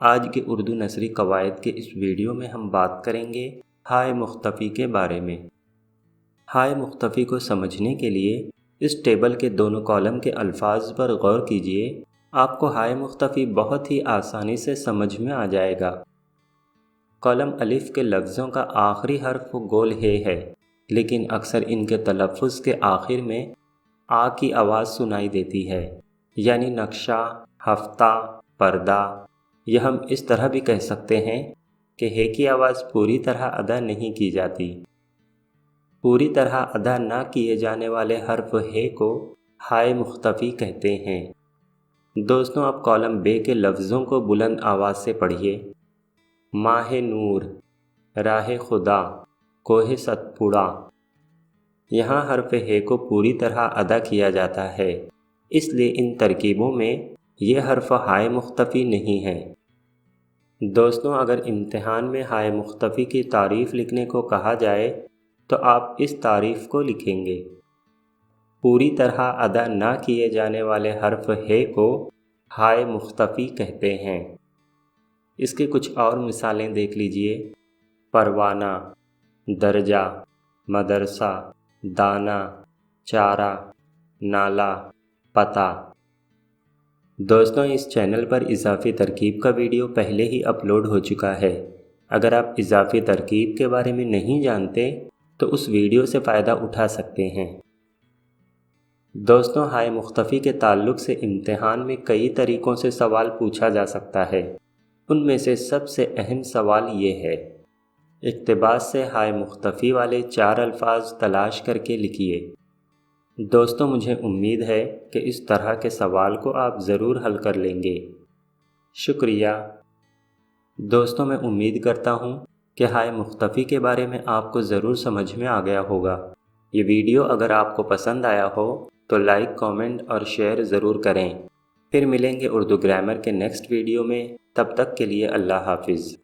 آج کے اردو نثری قواعد کے اس ویڈیو میں ہم بات کریں گے ہائے مختفی کے بارے میں۔ ہائے مختفی کو سمجھنے کے لیے اس ٹیبل کے دونوں کالم کے الفاظ پر غور کیجیے۔ آپ کو ہائے مختفی بہت ہی آسانی سے سمجھ میں آ جائے گا۔ کالم الف کے لفظوں کا آخری حرف گول ہے، لیکن اکثر ان کے تلفظ کے آخر میں آ کی آواز سنائی دیتی ہے، یعنی نقشہ، ہفتہ، پردہ۔ یہ ہم اس طرح بھی کہہ سکتے ہیں کہ ہے کی آواز پوری طرح ادا نہیں کی جاتی۔ پوری طرح ادا نہ کیے جانے والے حرف ہے کو ہائے مختفی کہتے ہیں۔ دوستوں، آپ کالم بے کے لفظوں کو بلند آواز سے پڑھیے۔ ماہ نور، راہ خدا، کوہ ستپوڑا۔ یہاں حرف ہے کو پوری طرح ادا کیا جاتا ہے، اس لیے ان ترکیبوں میں یہ حرف ہائے مختفی نہیں ہے۔ دوستوں، اگر امتحان میں ہائے مختفی کی تعریف لکھنے کو کہا جائے تو آپ اس تعریف کو لکھیں گے۔ پوری طرح ادا نہ کیے جانے والے حرف ہے کو ہائے مختفی کہتے ہیں۔ اس کے کچھ اور مثالیں دیکھ لیجئے۔ پروانہ، درجہ، مدرسہ، دانہ، چارہ، نالا، پتہ۔ دوستوں، اس چینل پر اضافی ترکیب کا ویڈیو پہلے ہی اپلوڈ ہو چکا ہے۔ اگر آپ اضافی ترکیب کے بارے میں نہیں جانتے تو اس ویڈیو سے فائدہ اٹھا سکتے ہیں۔ دوستوں، ہائے مختفی کے تعلق سے امتحان میں کئی طریقوں سے سوال پوچھا جا سکتا ہے۔ ان میں سے سب سے اہم سوال یہ ہے: اقتباس سے ہائے مختفی والے 4 الفاظ تلاش کر کے لکھیے۔ دوستوں، مجھے امید ہے کہ اس طرح کے سوال کو آپ ضرور حل کر لیں گے۔ شکریہ۔ دوستوں، میں امید کرتا ہوں کہ ہائے مختفی کے بارے میں آپ کو ضرور سمجھ میں آ گیا ہوگا۔ یہ ویڈیو اگر آپ کو پسند آیا ہو تو لائک، کامنٹ اور شیئر ضرور کریں۔ پھر ملیں گے اردو گرامر کے نیکسٹ ویڈیو میں۔ تب تک کے لیے اللہ حافظ۔